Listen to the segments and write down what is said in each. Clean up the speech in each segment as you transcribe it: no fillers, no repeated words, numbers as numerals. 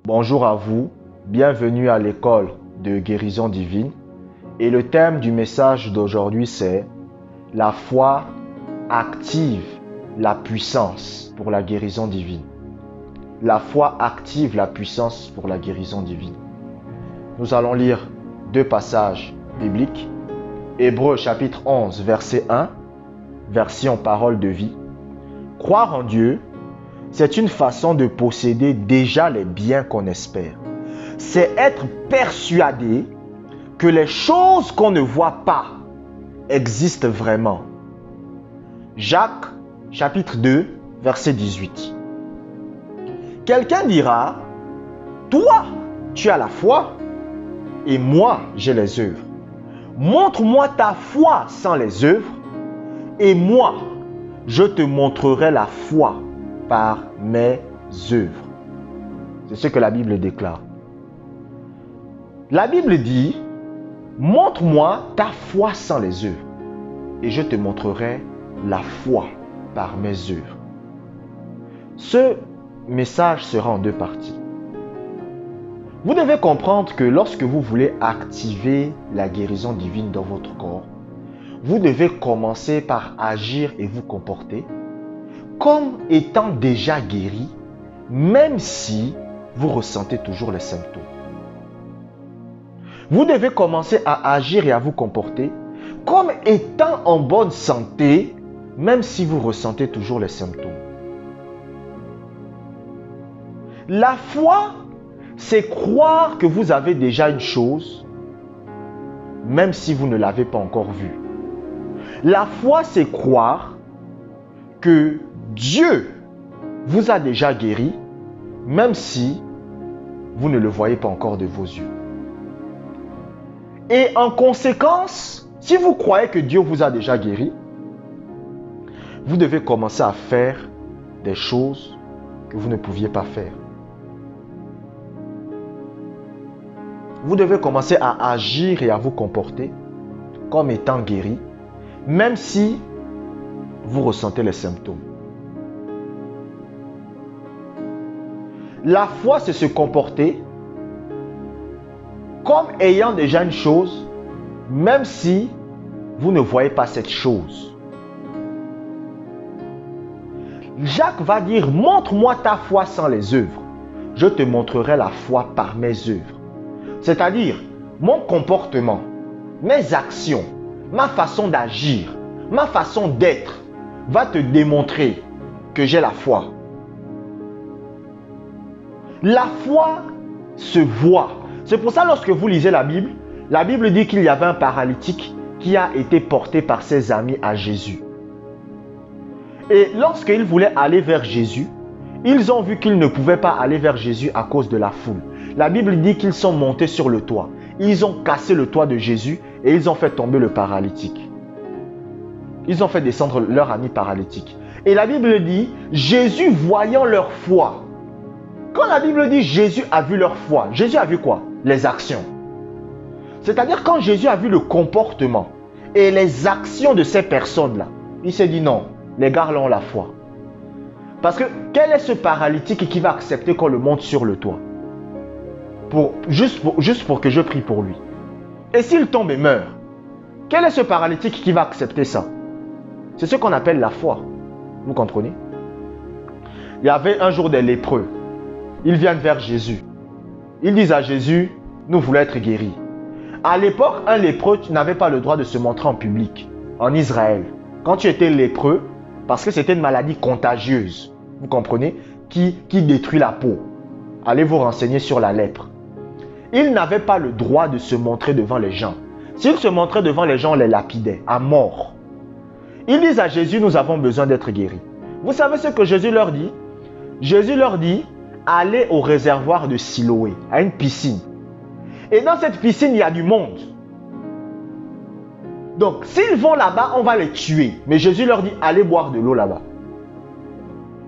Bonjour à vous, bienvenue à l'école de guérison divine. Et le thème du message d'aujourd'hui c'est « La foi active la puissance pour la guérison divine ». La foi active la puissance pour la guérison divine. Nous allons lire deux passages bibliques. Hébreux chapitre 11, verset 1, version parole de vie. Croire en Dieu, c'est une façon de posséder déjà les biens qu'on espère. C'est être persuadé que les choses qu'on ne voit pas existent vraiment. Jacques chapitre 2, verset 18. Quelqu'un dira, toi, tu as la foi et moi, j'ai les œuvres. Montre-moi ta foi sans les œuvres et moi, je te montrerai la foi par mes œuvres. C'est ce que la Bible déclare. La Bible dit, montre-moi ta foi sans les œuvres et je te montrerai la foi par mes œuvres. Ce message sera en deux parties. Vous devez comprendre que lorsque vous voulez activer la guérison divine dans votre corps, vous devez commencer par agir et vous comporter comme étant déjà guéri, même si vous ressentez toujours les symptômes. Vous devez commencer à agir et à vous comporter comme étant en bonne santé, même si vous ressentez toujours les symptômes. La foi, c'est croire que vous avez déjà une chose, même si vous ne l'avez pas encore vue. La foi, c'est croire que Dieu vous a déjà guéri, même si vous ne le voyez pas encore de vos yeux. Et en conséquence, si vous croyez que Dieu vous a déjà guéri, vous devez commencer à faire des choses que vous ne pouviez pas faire. Vous devez commencer à agir et à vous comporter comme étant guéri, même si vous ressentez les symptômes. La foi, c'est se comporter comme ayant déjà une chose, même si vous ne voyez pas cette chose. Jacques va dire, montre-moi ta foi sans les œuvres. Je te montrerai la foi par mes œuvres. C'est-à-dire, mon comportement, mes actions, ma façon d'agir, ma façon d'être va te démontrer que j'ai la foi. La foi se voit. C'est pour ça lorsque vous lisez la Bible dit qu'il y avait un paralytique qui a été porté par ses amis à Jésus. Et lorsqu'ils voulaient aller vers Jésus, ils ont vu qu'ils ne pouvaient pas aller vers Jésus à cause de la foule. La Bible dit qu'ils sont montés sur le toit. Ils ont cassé le toit de Jésus et ils ont fait tomber le paralytique. Ils ont fait descendre leur ami paralytique. Et la Bible dit, Jésus voyant leur foi. Quand la Bible dit Jésus a vu leur foi, Jésus a vu quoi? Les actions. C'est-à-dire quand Jésus a vu le comportement et les actions de ces personnes-là, il s'est dit non, les gars là ont la foi. Parce que quel est ce paralytique qui va accepter qu'on le monte sur le toit? Juste pour que je prie pour lui. Et s'il tombe et meurt, quel est ce paralytique qui va accepter ça? C'est ce qu'on appelle la foi. Vous comprenez? Il y avait un jour des lépreux. Ils viennent vers Jésus. Ils disent à Jésus, nous voulons être guéris. À l'époque, un lépreux n'avait pas le droit de se montrer en public, en Israël. Quand tu étais lépreux, parce que c'était une maladie contagieuse, vous comprenez, qui détruit la peau. Allez vous renseigner sur la lèpre. Ils n'avaient pas le droit de se montrer devant les gens. S'ils se montraient devant les gens, on les lapidait à mort. Ils disent à Jésus, nous avons besoin d'être guéris. Vous savez ce que Jésus leur dit? Jésus leur dit, allez au réservoir de Siloé, à une piscine. Et dans cette piscine, il y a du monde. Donc, s'ils vont là-bas, on va les tuer. Mais Jésus leur dit, allez boire de l'eau là-bas.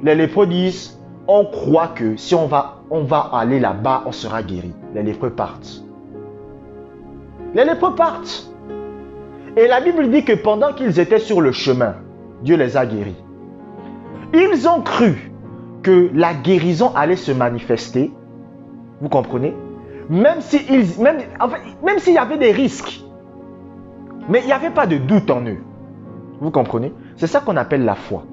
Les lépreux disent, on croit que si on va aller là-bas, on sera guéri. Les lépreux partent. Les lépreux partent. Et la Bible dit que pendant qu'ils étaient sur le chemin, Dieu les a guéris. Ils ont cru que la guérison allait se manifester Vous comprenez? Même s'il y avait des risques, mais il n'y avait pas de doute en eux. Vous comprenez? C'est ça qu'on appelle la foi.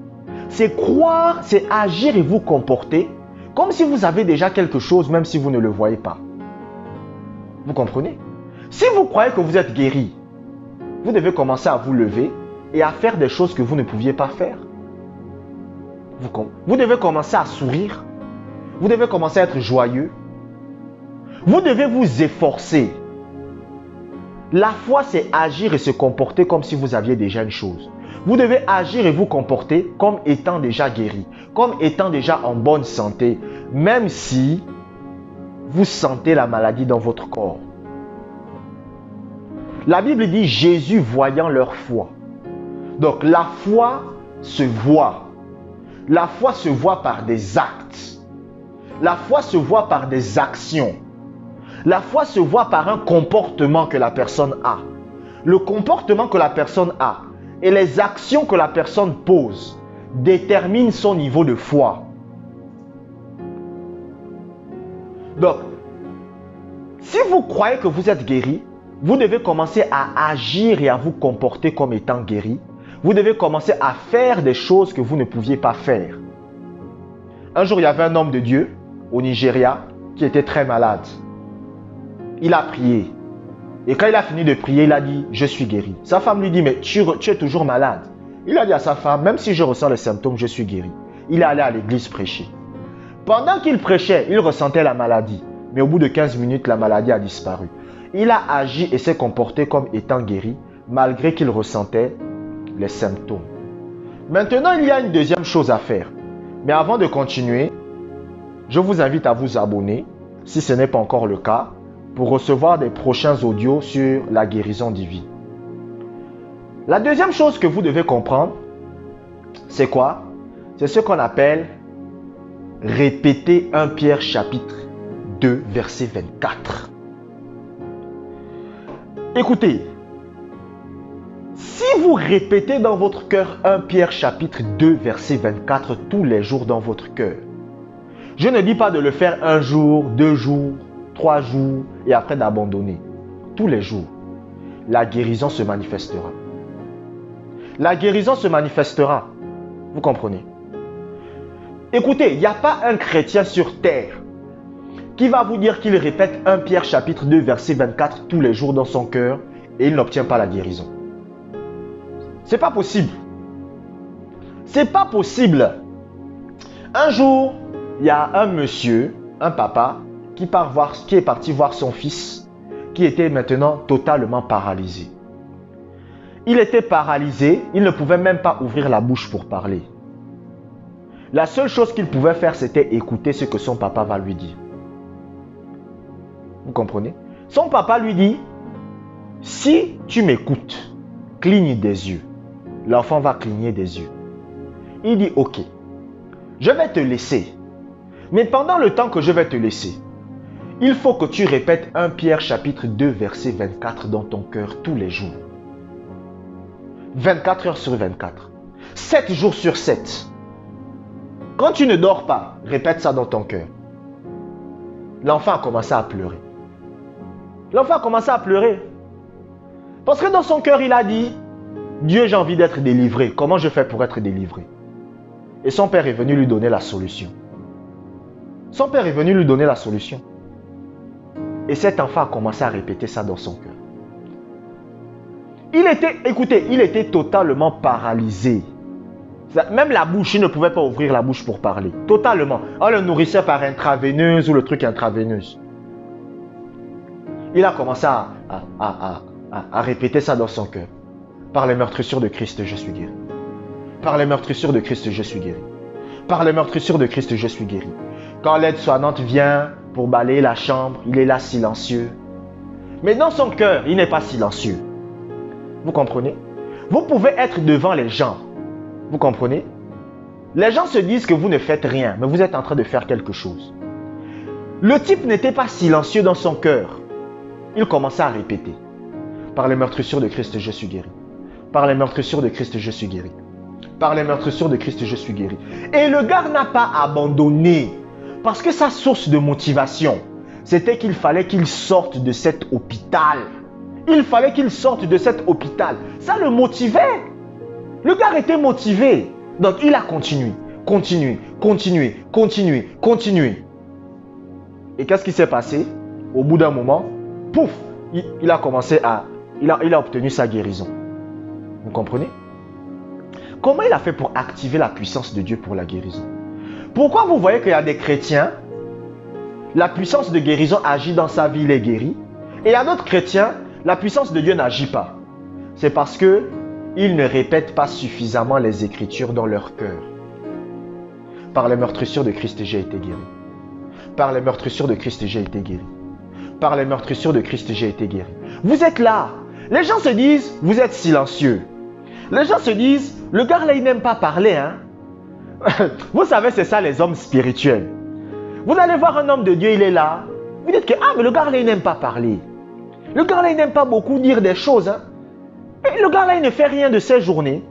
C'est croire, c'est agir et vous comporter comme si vous avez déjà quelque chose, même si vous ne le voyez pas. Vous comprenez? Si vous croyez que vous êtes guéri, vous devez commencer à vous lever et à faire des choses que vous ne pouviez pas faire. Vous devez commencer à sourire. Vous devez commencer à être joyeux. Vous devez vous efforcer. La foi, c'est agir et se comporter comme si vous aviez déjà une chose. Vous devez agir et vous comporter comme étant déjà guéri, comme étant déjà en bonne santé, même si vous sentez la maladie dans votre corps. La Bible dit Jésus voyant leur foi. Donc la foi se voit. La foi se voit par des actes. La foi se voit par des actions. La foi se voit par un comportement que la personne a. Le comportement que la personne a et les actions que la personne pose déterminent son niveau de foi. Donc, si vous croyez que vous êtes guéri, vous devez commencer à agir et à vous comporter comme étant guéri. Vous devez commencer à faire des choses que vous ne pouviez pas faire. Un jour, il y avait un homme de Dieu au Nigeria qui était très malade. Il a prié. Et quand il a fini de prier, il a dit, je suis guéri. Sa femme lui dit, mais tu es toujours malade. Il a dit à sa femme, même si je ressens les symptômes, je suis guéri. Il est allé à l'église prêcher. Pendant qu'il prêchait, il ressentait la maladie. Mais au bout de 15 minutes, la maladie a disparu. Il a agi et s'est comporté comme étant guéri, malgré qu'il ressentait les symptômes. Maintenant, il y a une deuxième chose à faire. Mais avant de continuer, je vous invite à vous abonner, si ce n'est pas encore le cas, pour recevoir des prochains audios sur la guérison divine. La deuxième chose que vous devez comprendre, c'est quoi? C'est ce qu'on appelle répéter 1 Pierre chapitre 2, verset 24. Écoutez, si vous répétez dans votre cœur 1 Pierre chapitre 2, verset 24 tous les jours dans votre cœur, je ne dis pas de le faire un jour, 2 jours, 3 jours et après d'abandonner. Tous les jours, la guérison se manifestera. La guérison se manifestera. Vous comprenez? Écoutez, il n'y a pas un chrétien sur terre qui va vous dire qu'il répète 1 Pierre chapitre 2 verset 24 tous les jours dans son cœur et il n'obtient pas la guérison. C'est pas possible. C'est pas possible. Un jour, il y a un monsieur, un papa, qui est parti voir son fils qui était maintenant totalement paralysé. Il était paralysé, il ne pouvait même pas ouvrir la bouche pour parler. La seule chose qu'il pouvait faire, c'était écouter ce que son papa va lui dire. Vous comprenez? Son papa lui dit, si tu m'écoutes, cligne des yeux. L'enfant va cligner des yeux. Il dit, ok, je vais te laisser. Mais pendant le temps que je vais te laisser, il faut que tu répètes 1 Pierre chapitre 2 verset 24 dans ton cœur tous les jours. 24 heures sur 24. 7 jours sur 7. Quand tu ne dors pas, répète ça dans ton cœur. L'enfant a commencé à pleurer. L'enfant a commencé à pleurer. Parce que dans son cœur, il a dit, Dieu, j'ai envie d'être délivré. Comment je fais pour être délivré? Et son père est venu lui donner la solution. Son père est venu lui donner la solution. Et cet enfant a commencé à répéter ça dans son cœur. Il était totalement paralysé. Même la bouche, il ne pouvait pas ouvrir la bouche pour parler. Totalement. On le nourrissait par intraveineuse ou le truc intraveineuse. Il a commencé à répéter ça dans son cœur. Par les meurtrissures de Christ, je suis guéri. Par les meurtrissures de Christ, je suis guéri. Par les meurtrissures de Christ, je suis guéri. Quand l'aide-soignante vient pour balayer la chambre, il est là silencieux. Mais dans son cœur, il n'est pas silencieux. Vous comprenez? Vous pouvez être devant les gens. Vous comprenez? Les gens se disent que vous ne faites rien, mais vous êtes en train de faire quelque chose. Le type n'était pas silencieux dans son cœur. Il commençait à répéter. Par les meurtrissures de Christ, je suis guéri. Par les meurtrissures de Christ, je suis guéri. Par les meurtrissures de Christ, je suis guéri. Et le gars n'a pas abandonné. Parce que sa source de motivation, c'était qu'il fallait qu'il sorte de cet hôpital. Il fallait qu'il sorte de cet hôpital. Ça le motivait. Le gars était motivé. Donc il a continué. Et qu'est-ce qui s'est passé? Au bout d'un moment, pouf, il a commencé à... Il a obtenu sa guérison. Vous comprenez? Comment il a fait pour activer la puissance de Dieu pour la guérison? Pourquoi vous voyez qu'il y a des chrétiens, la puissance de guérison agit dans sa vie, il est guéri. Et il y a d'autres chrétiens, la puissance de Dieu n'agit pas. C'est parce qu'ils ne répètent pas suffisamment les Écritures dans leur cœur. Par les meurtrissures de Christ, j'ai été guéri. Par les meurtrissures de Christ, j'ai été guéri. Par les meurtrissures de Christ, j'ai été guéri. Vous êtes là. Les gens se disent, vous êtes silencieux. Les gens se disent, le gars là, il n'aime pas parler. Hein? Vous savez, c'est ça les hommes spirituels. Vous allez voir un homme de Dieu, il est là. Vous dites que, mais le gars là, il n'aime pas parler. Le gars là, il n'aime pas beaucoup dire des choses. Hein? Et le gars là, il ne fait rien de ses journées.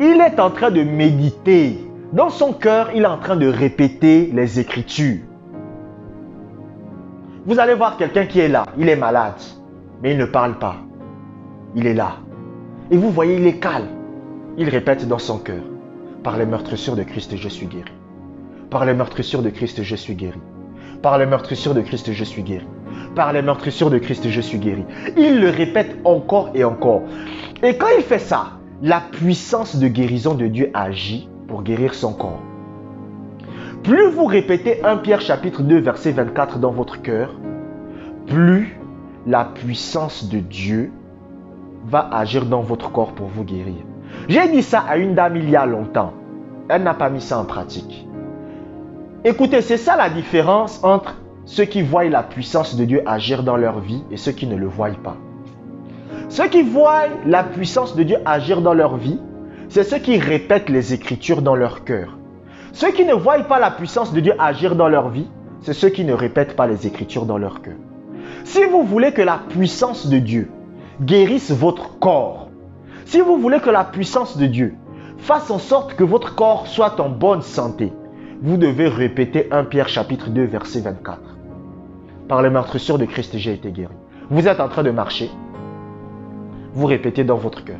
Il est en train de méditer. Dans son cœur, il est en train de répéter les Écritures. Vous allez voir quelqu'un qui est là, il est malade, mais il ne parle pas. Il est là. Et vous voyez, il est calme. Il répète dans son cœur. Par les meurtrissures de Christ, je suis guéri. Par les meurtrissures de Christ, je suis guéri. Par les meurtrissures de Christ, je suis guéri. Par les meurtrissures de Christ, je suis guéri. Il le répète encore et encore. Et quand il fait ça, la puissance de guérison de Dieu agit pour guérir son corps. Plus vous répétez 1 Pierre chapitre 2 verset 24 dans votre cœur, plus la puissance de Dieu va agir dans votre corps pour vous guérir. J'ai dit ça à une dame il y a longtemps. Elle n'a pas mis ça en pratique. Écoutez, c'est ça la différence entre ceux qui voient la puissance de Dieu agir dans leur vie et ceux qui ne le voient pas. Ceux qui voient la puissance de Dieu agir dans leur vie, c'est ceux qui répètent les Écritures dans leur cœur. Ceux qui ne voient pas la puissance de Dieu agir dans leur vie, c'est ceux qui ne répètent pas les Écritures dans leur cœur. Si vous voulez que la puissance de Dieu guérisse votre corps, si vous voulez que la puissance de Dieu fasse en sorte que votre corps soit en bonne santé, vous devez répéter 1 Pierre chapitre 2 verset 24. Par les meurtrissures de Christ, j'ai été guéri. Vous êtes en train de marcher, vous répétez dans votre cœur.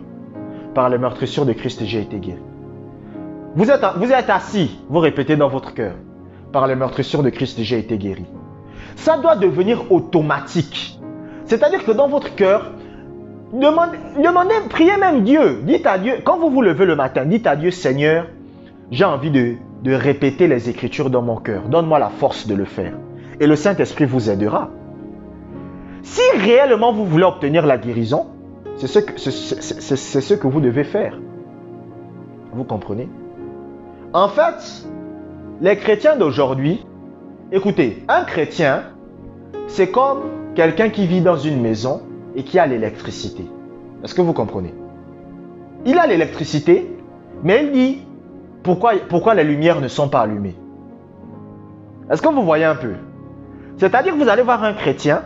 Par les meurtrissures de Christ, j'ai été guéri. Vous êtes assis, vous répétez dans votre cœur. Par les meurtrissures de Christ, j'ai été guéri. Ça doit devenir automatique. C'est-à-dire que dans votre cœur, demandez, priez même Dieu. Dites à Dieu, quand vous vous levez le matin, dites à Dieu, Seigneur, j'ai envie de répéter les Écritures dans mon cœur. Donne-moi la force de le faire. Et le Saint-Esprit vous aidera. Si réellement vous voulez obtenir la guérison, c'est ce que vous devez faire. Vous comprenez? En fait, les chrétiens d'aujourd'hui, écoutez, un chrétien, c'est comme quelqu'un qui vit dans une maison et qui a l'électricité. Est-ce que vous comprenez? Il a l'électricité, mais il dit, pourquoi les lumières ne sont pas allumées? Est-ce que vous voyez un peu? C'est-à-dire que vous allez voir un chrétien,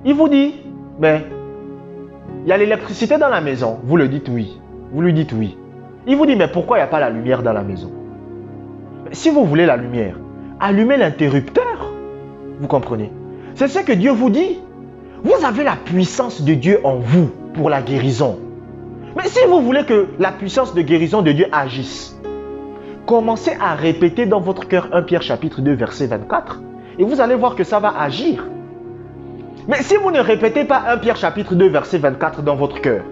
il vous dit, mais il y a l'électricité dans la maison. Vous le dites oui. Vous lui dites oui. Il vous dit, mais pourquoi il n'y a pas la lumière dans la maison? Si vous voulez la lumière, allumez l'interrupteur. Vous comprenez? C'est ce que Dieu vous dit. Vous avez la puissance de Dieu en vous pour la guérison. Mais si vous voulez que la puissance de guérison de Dieu agisse, commencez à répéter dans votre cœur 1 Pierre chapitre 2 verset 24 et vous allez voir que ça va agir. Mais si vous ne répétez pas 1 Pierre chapitre 2 verset 24 dans votre cœur,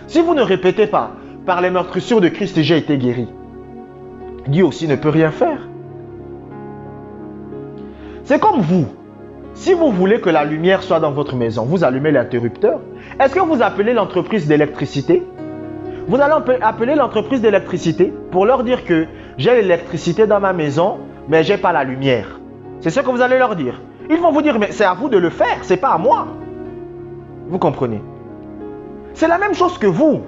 si vous ne répétez pas par les meurtrissures de Christ j'ai été guéri, Dieu aussi ne peut rien faire. C'est comme vous. Si vous voulez que la lumière soit dans votre maison, vous allumez l'interrupteur. Est-ce que vous appelez l'entreprise d'électricité? Vous allez appeler l'entreprise d'électricité pour leur dire que j'ai l'électricité dans ma maison, mais je n'ai pas la lumière. C'est ce que vous allez leur dire. Ils vont vous dire, mais c'est à vous de le faire, ce n'est pas à moi. Vous comprenez? C'est la même chose que vous.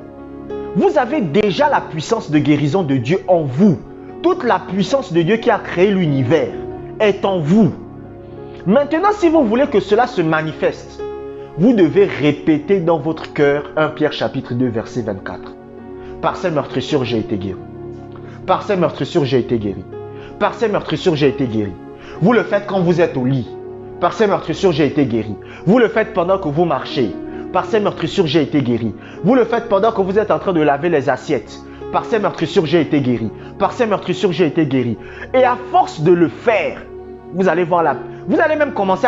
Vous avez déjà la puissance de guérison de Dieu en vous. Toute la puissance de Dieu qui a créé l'univers est en vous. Maintenant, si vous voulez que cela se manifeste, vous devez répéter dans votre cœur 1 Pierre chapitre 2 verset 24. Par ces meurtrissures, j'ai été guéri. Par ces meurtrissures, j'ai été guéri. Par ces meurtrissures, j'ai été guéri. Vous le faites quand vous êtes au lit. Par ces meurtrissures, j'ai été guéri. Vous le faites pendant que vous marchez. Par ces meurtrissures, j'ai été guéri. Vous le faites pendant que vous êtes en train de laver les assiettes. Par ces meurtrissures, j'ai été guéri. Par ces meurtrissures, j'ai été guéri. Et à force de le faire, vous allez voir vous allez même commencer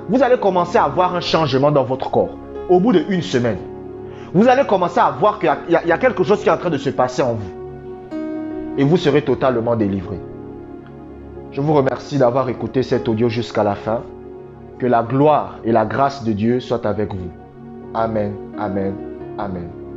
vous allez commencer à avoir un changement dans votre corps. Au bout d'1 semaine, vous allez commencer à voir qu'il y a quelque chose qui est en train de se passer en vous. Et vous serez totalement délivré. Je vous remercie d'avoir écouté cet audio jusqu'à la fin. Que la gloire et la grâce de Dieu soient avec vous. Amen, amen, amen.